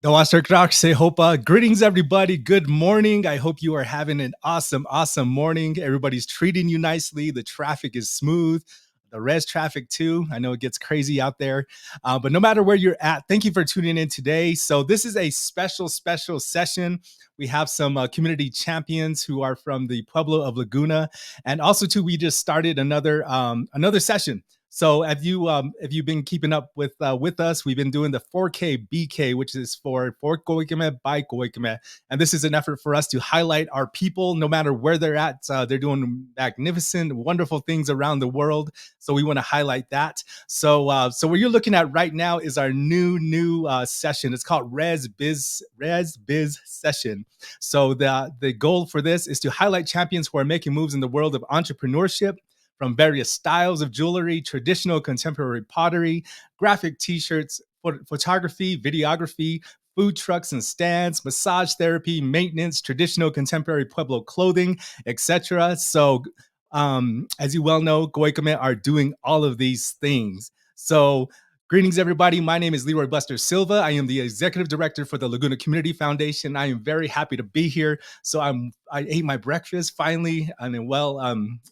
Se Hopa. Greetings, everybody. Good morning. I hope you are having an awesome morning. Everybody's treating you nicely. The traffic is smooth. The REZ traffic, too. I know it gets crazy out there. But no matter where you're at, thank you for tuning in today. So this is a special session. We have some community champions who are from the Pueblo of Laguna. And also, too, we just started another session. So if you've been keeping up with us, we've been doing the 4K BK, which is for Koikeme by Koikeme. And this is an effort for us to highlight our people, no matter where they're at. They're doing magnificent, wonderful things around the world. So we want to highlight that. So what you're looking at right now is our new session. It's called REZ BIZ session. So the goal for this is to highlight champions who are making moves in the world of entrepreneurship, from various styles of jewelry, traditional contemporary pottery, graphic t-shirts, photography, videography, food trucks and stands, massage therapy, maintenance, traditional contemporary Pueblo clothing, etc. So as you well know, Goikame are doing all of these things. So greetings, everybody. My name is Leroy Buster Silva. I am the executive director for the Laguna Community Foundation. I am very happy to be here. So I ate my breakfast finally and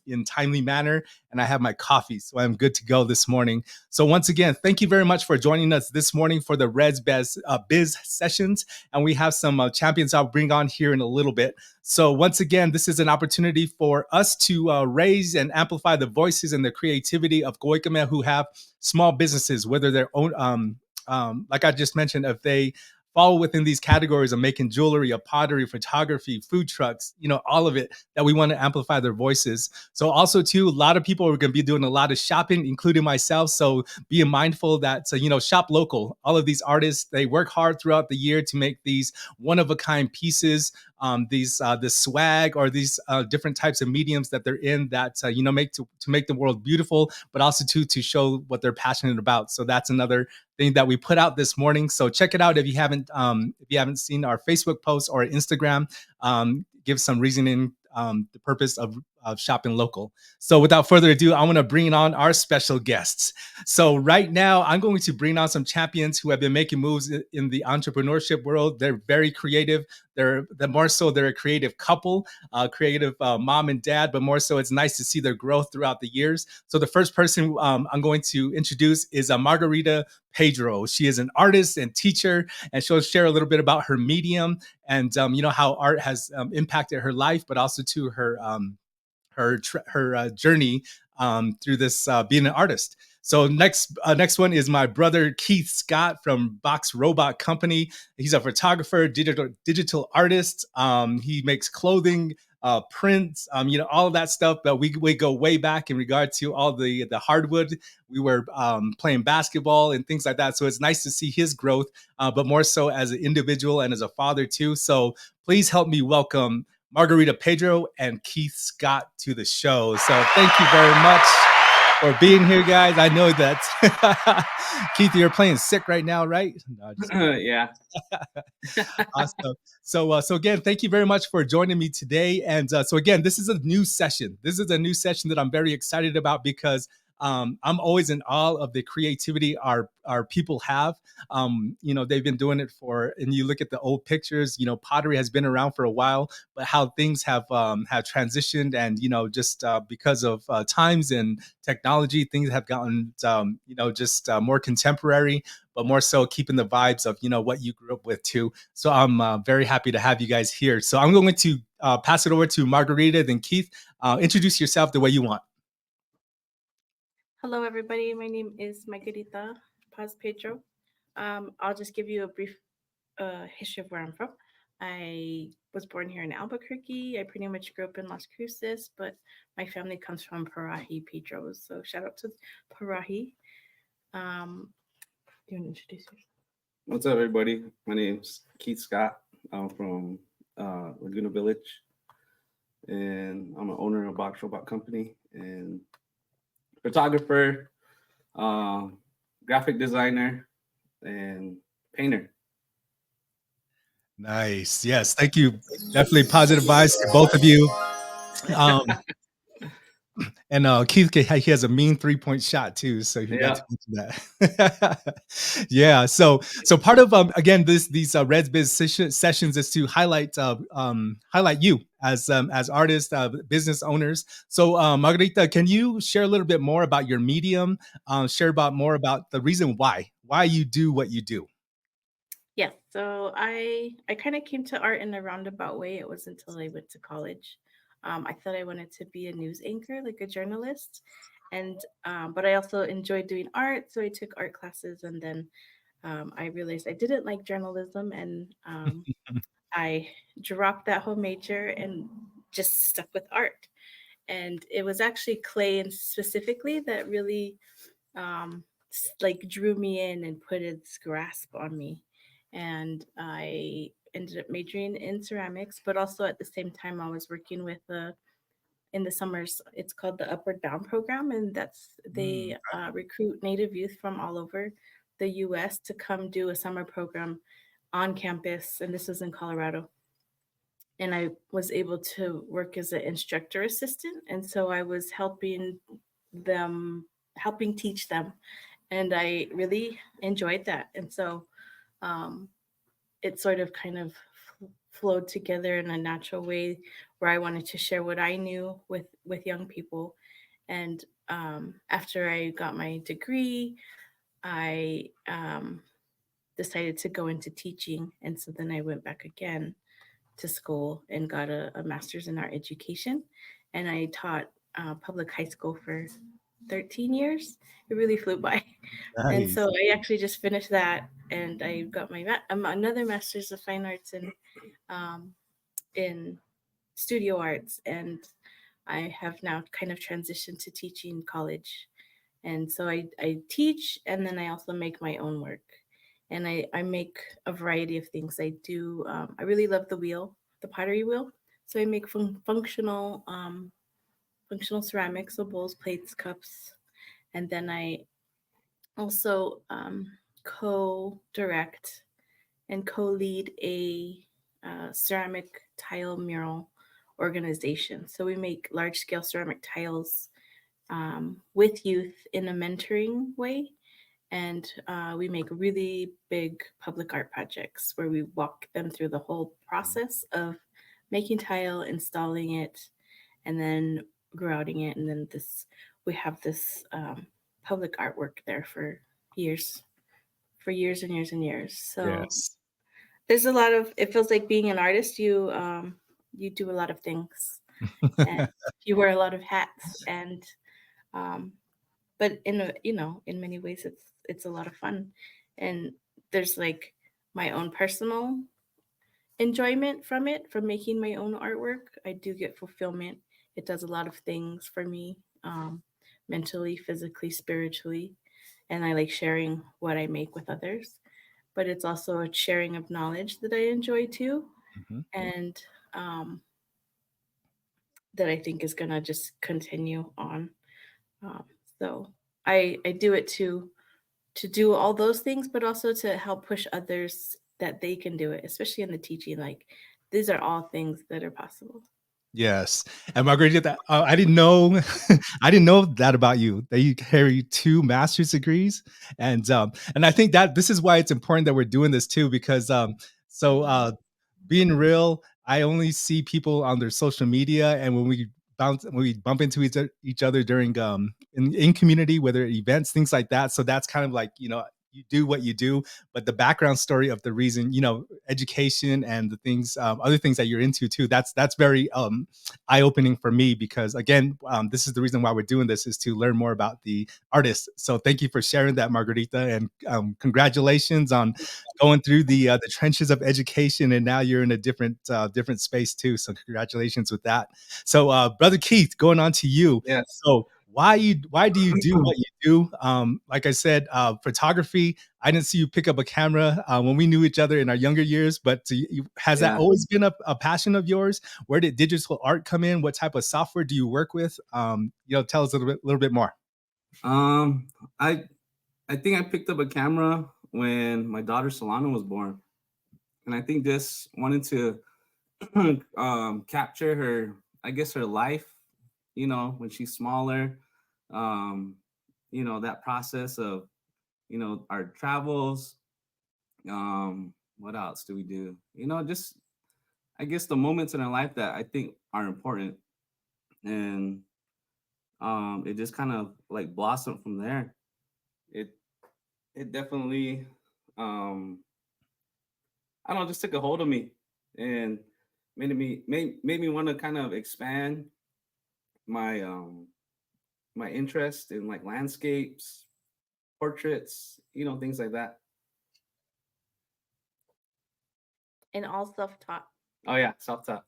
in timely manner, and I have my coffee, so I'm good to go this morning. So once again, thank you very much for joining us this morning for the REZ BIZ sessions, and we have some champions I'll bring on here in a little bit. So once again, this is an opportunity for us to raise and amplify the voices and the creativity of Goikame who have small businesses, whether they're own, like I just mentioned, if they fall within these categories of making jewelry, of pottery, photography, food trucks, all of it, that we want to amplify their voices. So also too, a lot of people are going to be doing a lot of shopping, including myself. So being mindful that, shop local. All of these artists, they work hard throughout the year to make these one-of-a-kind pieces, this swag or these different types of mediums that they're in that make to make the world beautiful, but also to show what they're passionate about. So that's another thing that we put out this morning. So check it out if you haven't seen our Facebook post or Instagram. Give some reasoning, the purpose of shopping local. So without further ado, I want to bring on our special guests. So right now, I'm going to bring on some champions who have been making moves in the entrepreneurship world. They're very creative. They're a creative couple, creative mom and dad, but more so it's nice to see their growth throughout the years. So the first person I'm going to introduce is Margarita Pedro. She is an artist and teacher, and she'll share a little bit about her medium and how art has impacted her life, but also to her journey through this being an artist. So next one is my brother Keith Scott from Box Robot Company. He's a photographer, digital artist. He makes clothing, prints, all of that stuff. But we go way back in regard to all the hardwood. We were playing basketball and things like that. So it's nice to see his growth, but more so as an individual and as a father too. So please help me welcome Margarita Pedro and Keith Scott to the show. So thank you very much for being here, guys. I know that Keith, you're playing sick right now, right? No, yeah. Awesome. So again, thank you very much for joining me today. And so again, this is a new session. This is a new session that I'm very excited about because I'm always in awe of the creativity our people have. They've been doing it and you look at the old pictures, pottery has been around for a while, but how things have transitioned and, just because of times and technology, things have gotten, more contemporary, but more so keeping the vibes of, what you grew up with too. So I'm very happy to have you guys here. So I'm going to pass it over to Margarita, then Keith. Introduce yourself the way you want. Hello, everybody. My name is Margarita Paz Pedro. I'll just give you a brief history of where I'm from. I was born here in Albuquerque. I pretty much grew up in Las Cruces, but my family comes from Parahi, Pedro. So shout out to Parahi. Do you want to introduce yourself? What's up, everybody? My name's Keith Scott. I'm from Laguna Village, and I'm an owner of Box Robot Company and photographer, graphic designer, and painter. Nice. Yes. Thank you. Definitely positive vibes to both of you. And Keith, he has a mean 3-point shot too, so he got Yeah. to mention that. Yeah, so part of again these Reds Biz sessions is to highlight you as artists, business owners. So Margarita, can you share a little bit more about your medium? Share about more about the reason why you do what you do. Yeah, so I kind of came to art in a roundabout way. It wasn't until I went to college. I thought I wanted to be a news anchor, like a journalist, and but I also enjoyed doing art, so I took art classes, and then I realized I didn't like journalism, and I dropped that whole major and just stuck with art. And it was actually clay and specifically that really like drew me in and put its grasp on me. And I ended up majoring in ceramics, but also at the same time I was working with in the summers. It's called the Upward Bound program, and that's Mm, they recruit Native youth from all over the U.S. to come do a summer program on campus, and this was in Colorado. And I was able to work as an instructor assistant, and so I was them, helping teach them, and I really enjoyed that. And so um, it sort of kind of flowed together in a natural way where I wanted to share what I knew with young people. And after I got my degree, I decided to go into teaching, and so then I went back again to school and got a master's in art education. And I taught public high school for 13 years. It really flew by. And so nice. I actually just finished that, and I got my another master's of fine arts um, in studio arts, and I have now kind of transitioned to teaching college. And so I teach, and then I also make my own work. And I make a variety of things. I do, I really love the wheel, the pottery wheel. So I make functional ceramics, so bowls, plates, cups. And then I also co-direct and co-lead a ceramic tile mural organization. So we make large-scale ceramic tiles with youth in a mentoring way. And we make really big public art projects where we walk them through the whole process of making tile, installing it, and then grouting it. And then we have this public artwork there years, for years and years and years. So Yes. there's a lot of. It feels like being an artist. You do a lot of things, and you wear a lot of hats, and um, but in many ways it's a lot of fun. And there's like my own personal enjoyment from it, from making my own artwork. I do get fulfillment. It does a lot of things for me, mentally, physically, spiritually, and I like sharing what I make with others. But it's also a sharing of knowledge that I enjoy too, Mhm. and um, that I think is gonna just continue on. um, so I do it to do all those things, but also to help push others that they can do it, especially in the teaching. Like these are all things that are possible. Yes, and Margarita, I didn't know, I didn't know that about you. That you carry 2 master's degrees, and I think that this is why it's important that we're doing this too, because so being real, I only see people on their social media, and when we bump into each other during in community, whether events, things like that. So that's kind of like you do what you do, but the background story of the reason, education and the things, other things that you're into too. That's very eye opening for me because again, this is the reason why we're doing this is to learn more about the artists. So thank you for sharing that, Margarita, and congratulations on going through the trenches of education, and now you're in a different space too. So congratulations with that. So, brother Keith, going on to you. Yes. So why do you do what you do? Like I said, photography. I didn't see you pick up a camera when we knew each other in our younger years, but has that Yeah. always been a passion of yours? Where did digital art come in? What type of software do you work with? Tell us a little bit more. Um, I I think I picked up a camera when my daughter Solana was born, and I think just wanted to capture her, I guess her life when she's smaller. That process of, our travels. What else do we do? Just, I guess, the moments in our life that I think are important. And it just kind of like blossomed from there. It it definitely, um I don't know, just took a hold of me and made me want to kind of expand my my interest in like landscapes, portraits, things like that. And all self-taught. Oh yeah, self taught.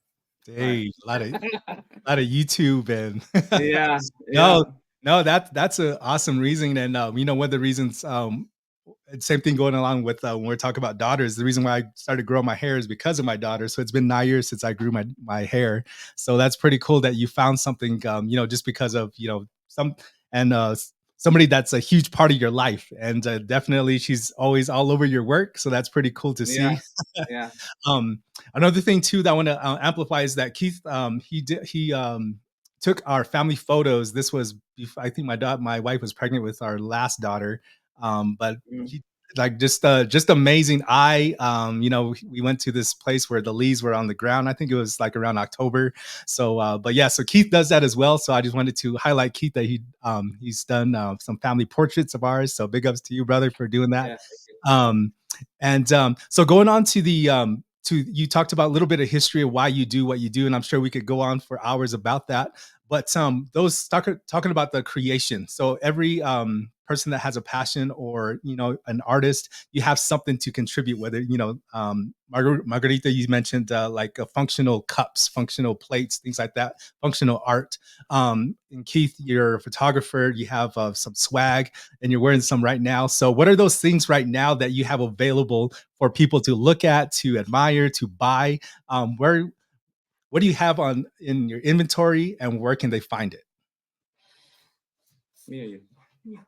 Right. Hey, a lot of YouTube and Yeah, yeah, no, no, that's an awesome reason. And one of the reasons, and same thing going along with when we're talking about daughters. The reason why I started growing my hair is because of my daughter. So it's been 9 years since I grew my hair. So that's pretty cool that you found something, just because of some and somebody that's a huge part of your life. And definitely, she's always all over your work. So that's pretty cool to yeah, see. yeah. um, Another thing too that I want to amplify is that Keith, he took our family photos. This was I think my wife was pregnant with our last daughter, but Mm. he like just amazing. We went to this place where the leaves were on the ground. I think it was like around October. So, but yeah, so Keith does that as well. So I just wanted to highlight Keith that he's done some family portraits of ours. So big ups to you, brother, for doing that. Yeah. Um, and so going on to the to you talked about a little bit of history of why you do what you do, and I'm sure we could go on for hours about that. But those talking about the creation. So every person that has a passion or an artist, you have something to contribute. Whether Margarita, you mentioned like functional cups, functional plates, things like that, functional art. And Keith, you're a photographer. You have some swag, and you're wearing some right now. So what are those things right now that you have available for people to look at, to admire, to buy? Where What do you have on in your inventory, and where can they find it? Me or you? Yeah.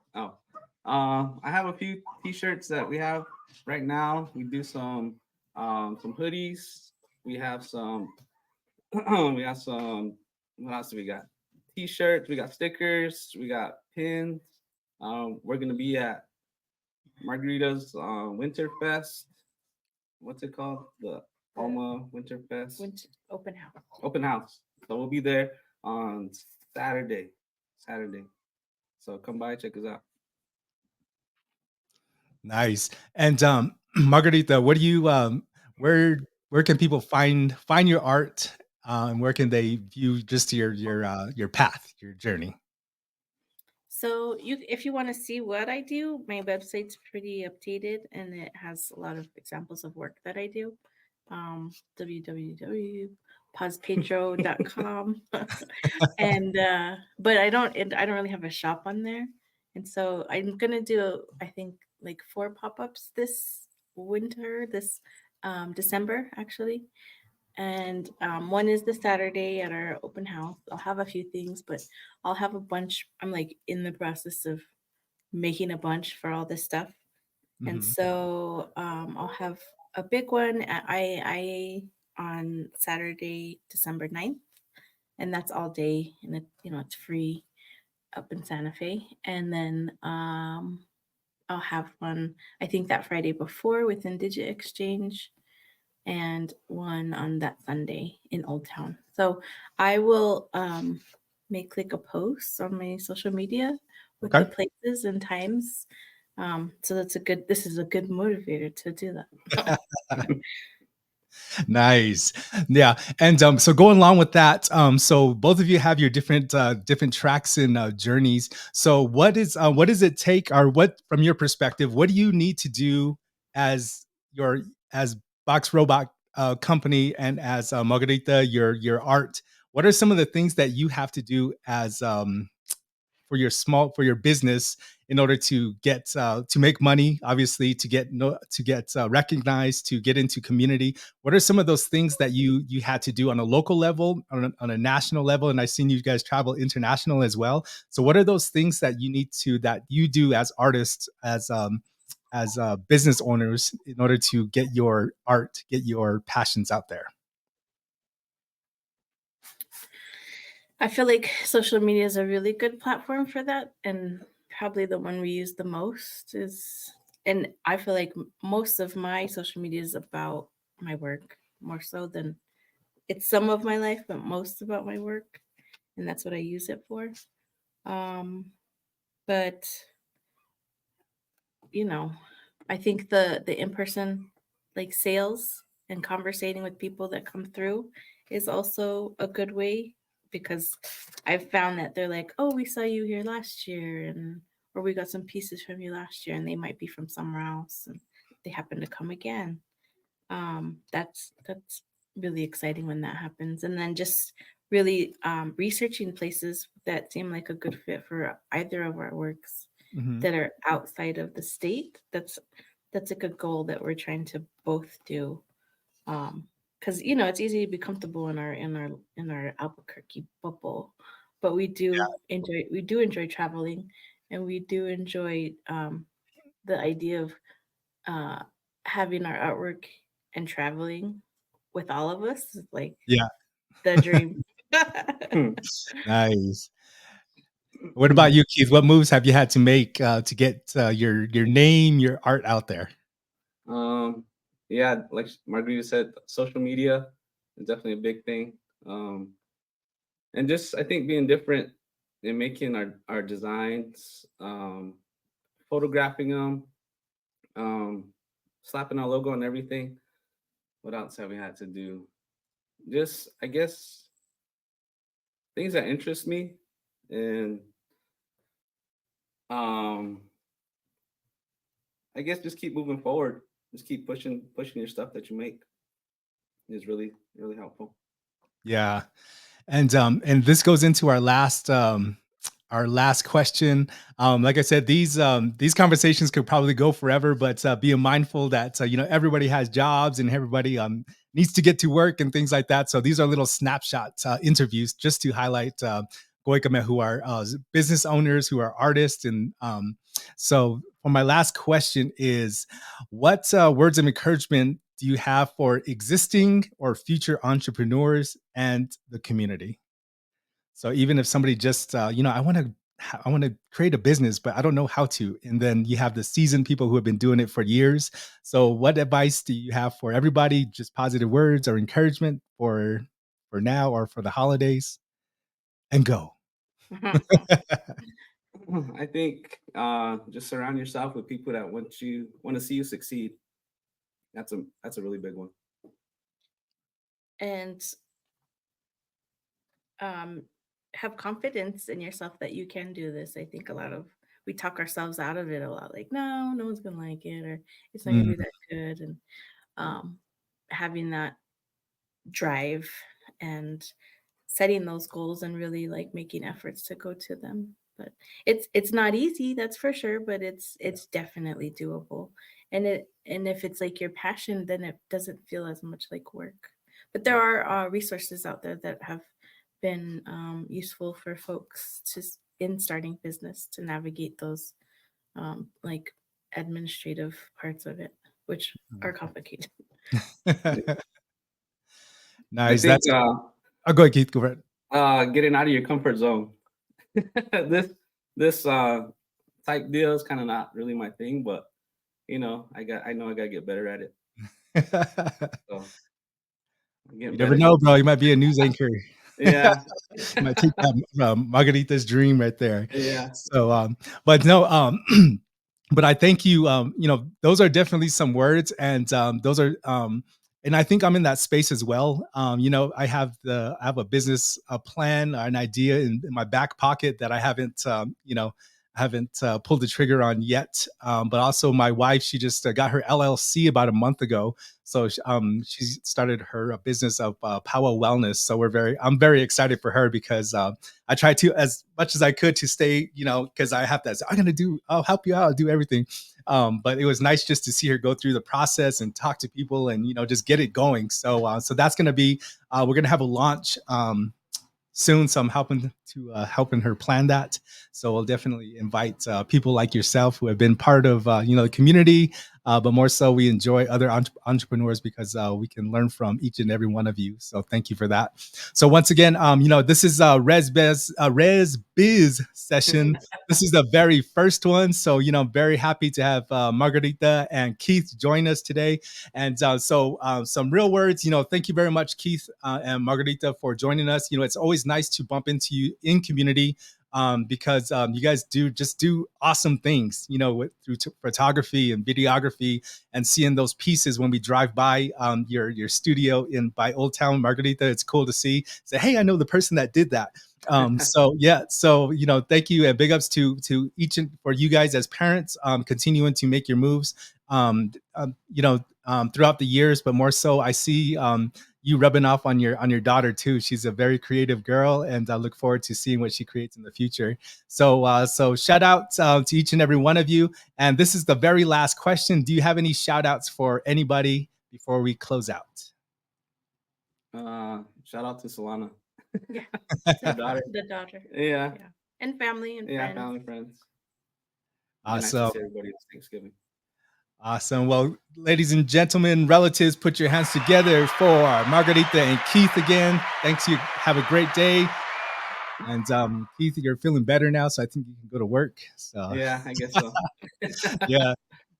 Oh, I have a few T-shirts that we have right now. We do some hoodies. We have some. We have some. What else do we got? T-shirts. We got stickers. We got pins. We're gonna be at Margarita's Winter Fest. What's it called? The Alma Winter Fest Went to open house. open house. So we'll be there on Saturday. Saturday. So come by, check us out. Nice. And Margarita, what do you where can people find your art? And where can they view just your path, your journey? So if you want to see what I do, my website's pretty updated and it has a lot of examples of work that I do. www.pausepedro.com. And but I don't really have a shop on there. And so I'm gonna do, I think, like 4 pop-ups this winter, this December actually. And one is the Saturday at our open house. I'll have a few things, but I'll have a bunch. I'm like in the process of making a bunch for all this stuff, and Mhm. so I'll have a big one. I on Saturday, December 9th, and that's all day, and it's free up in Santa Fe. And then I'll have one. I think that Friday before with Indigit Exchange and one on that Sunday in Old Town. So I will make like a post on my social media with the Okay. places and times. So this is a good motivator to do that. Nice. Yeah. And so going along with that, so both of you have your different tracks and journeys. So what does it take, or what from your perspective, what do you need to do as your as Box Robot company, and as Margarita, your art? What are some of the things that you have to do as for your business in order to make money, obviously, to get recognized, to get into community? What are some of those things that you had to do on a local level, on a national level? And I've seen you guys travel international as well. So what are those things that you do as artists, as business owners, in order to get your art, get your passions out there? I feel like social media is a really good platform for that, and probably the one we use the most is. And I feel like most of my social media is about my work more so than it's some of my life, but most about my work, and that's what I use it for. Um, but you know, I think the in person like sales and conversating with people that come through is also a good way because I've found that they're like, oh, we saw you here last year, and or we got some pieces from you last year, and they might be from somewhere else, and they happen to come again. That's really exciting when that happens, and then just really researching places that seem like a good fit for either of our works Mhm. that are outside of the state. That's like a goal that we're trying to both do. Because it's easy to be comfortable in our Albuquerque bubble, but we do enjoy traveling, and we do enjoy the idea of uh, having our artwork and traveling with all of us is like Yeah. the dream. Nice. What about you, Keith? What moves have you had to make to get your name, your art out there? Um, yeah, like Margarita said, social media is definitely a big thing. Um, and just I think being different in making our designs, photographing them, um, slapping our logo on everything. What else have we had to do? Just I guess things that interest me, and um, I guess just keep moving forward. Just keep pushing your stuff that you make is really helpful. Yeah. And this goes into our last question. Like I said, these conversations could probably go forever, but being mindful that everybody has jobs and everybody needs to get to work and things like that. So these are little snapshot interviews just to highlight Goikame, who are business owners, who are artists, and so for my last question is, what words of encouragement do you have for existing or future entrepreneurs and the community? So even if somebody just, I want to create a business, but I don't know how to. And then you have the seasoned people who have been doing it for years. So what advice do you have for everybody? Just positive words or encouragement for now or for the holidays? And go. I think just surround yourself with people that want to see you succeed. That's a really big one. And um, have confidence in yourself that you can do this. I think we talk ourselves out of it a lot, like no one's gonna like it, or it's not gonna Mm, be that good, and um, having that drive and setting those goals and really like making efforts to go to them. But it's not easy, that's for sure, but it's definitely doable. And if it's like your passion, then it doesn't feel as much like work. But there are resources out there that have been useful for folks in starting business to navigate those like administrative parts of it, which are complicated. Yeah. I nice. think That's I'll go ahead, Keith. Go ahead. getting out of your comfort zone. This type deal is kind of not really my thing, but I know I gotta get better at it. So I'm You getting never better. know, bro. You might be a news anchor. Yeah. You might take that Margarita's dream right there. Yeah. So, but no, but I thank you. Those are definitely some words, and those are, and I think I'm in that space as well. I have a business plan, an idea in my back pocket that I haven't pulled the trigger on yet. But also, my wife, she just got her LLC about a month ago, so she started her business of Power Wellness. So I'm very excited for her because I tried to, as much as I could, to stay, because I have that. I'll help you out, I'll do everything. But it was nice just to see her go through the process and talk to people and just get it going. So that's gonna be we're gonna have a launch soon. So I'm helping her plan that. So we'll definitely invite people like yourself who have been part of the community, but more so we enjoy other entrepreneurs because we can learn from each and every one of you. So thank you for that. So once again, this is REZ Biz session. This is the very first one. So very happy to have Margarita and Keith join us today. And some real words. Thank you very much, Keith and Margarita, for joining us. It's always nice to bump into you in community because you guys do awesome things, through photography and videography, and seeing those pieces when we drive by your studio by Old Town Margarita. It's cool to see. Say, hey, I know the person that did that. So thank you, and big ups to each and for you guys as parents, continuing to make your moves, throughout the years, but more so, I see you rubbing off on your daughter too. She's a very creative girl, and I look forward to seeing what she creates in the future. So shout out to each and every one of you. And this is the very last question. Do you have any shout outs for anybody before we close out? Shout out to Solana. Yeah. The daughter. The daughter. Yeah. And family and friends. Family, friends. Awesome. Nice to see everybody this Thanksgiving. Awesome. Well, ladies and gentlemen, relatives, put your hands together for Margarita and Keith again. Thanks. You have a great day. And Keith, you're feeling better now, so I think you can go to work. So yeah, I guess so. Yeah.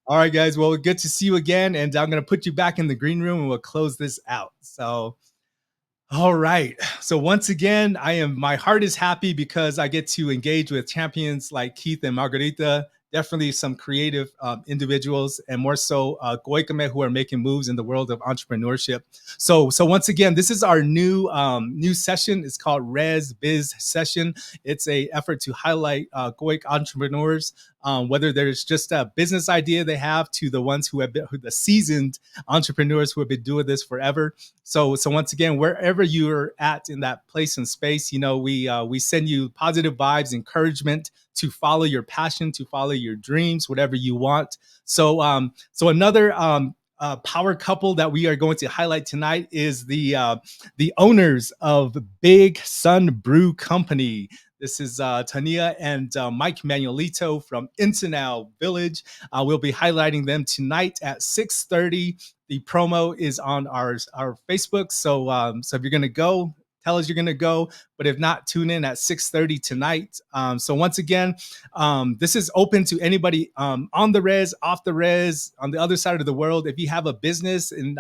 All right, guys. Well, good to see you again. And I'm going to put you back in the green room and we'll close this out. So, all right. So once again, my heart is happy because I get to engage with champions like Keith and Margarita. Definitely some creative individuals, and more so Goikame, who are making moves in the world of entrepreneurship. So once again, this is our new session. It's called REZ Biz session. It's a effort to highlight Goik entrepreneurs, whether there's just a business idea they have to the ones who have been the seasoned entrepreneurs who have been doing this forever. So once again, wherever you're at in that place and space, we send you positive vibes, encouragement to follow your passion, to follow your dreams, whatever you want. So another power couple that we are going to highlight tonight is the owners of Big Sun Brew Company. This is Tania and Mike Manuelito from Intanal Village. We'll be highlighting them tonight at 6:30. The promo is on our Facebook. So if you're going to go, tell us you're going to go. But if not, tune in at 6:30 tonight. So once again, this is open to anybody on the res, off the res, on the other side of the world. If you have a business and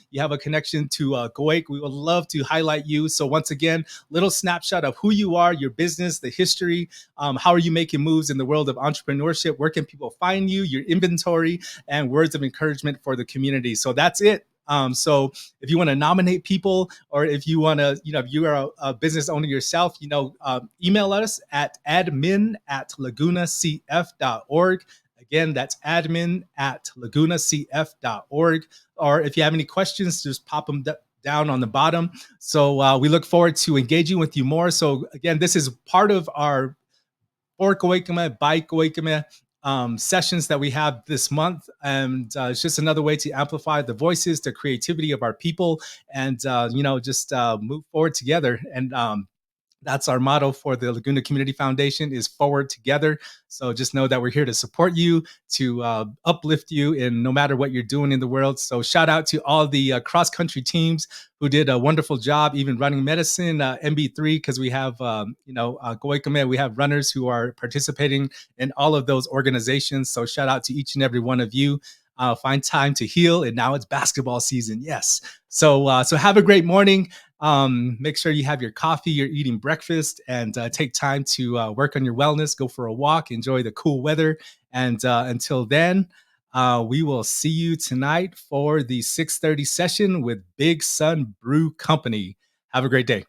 you have a connection to Goik, we would love to highlight you. So once again, little snapshot of who you are, your business, the history, how are you making moves in the world of entrepreneurship, where can people find you, your inventory, and words of encouragement for the community. So that's it. So if you want to nominate people, or if you want to, if you are a business owner yourself, email us at admin@lagunacf.org. Again, that's admin@lagunacf.org. Or if you have any questions, just pop them down on the bottom. So we look forward to engaging with you more. So again, this is part of our For Goikame, by Goikame sessions that we have this month, and it's just another way to amplify the voices, the creativity of our people, and just move forward together. And that's our motto for the Laguna Community Foundation, is forward together. So just know that we're here to support you, to uplift you in no matter what you're doing in the world. So shout out to all the cross-country teams who did a wonderful job, even running medicine, MB3, because we have, Goikame, we have runners who are participating in all of those organizations. So shout out to each and every one of you. Find time to heal, and now it's basketball season. Yes. So have a great morning. Make sure you have your coffee, you're eating breakfast, and take time to work on your wellness, go for a walk, enjoy the cool weather. And until then, we will see you tonight for the 6:30 session with Big Sun Brew Company. Have a great day.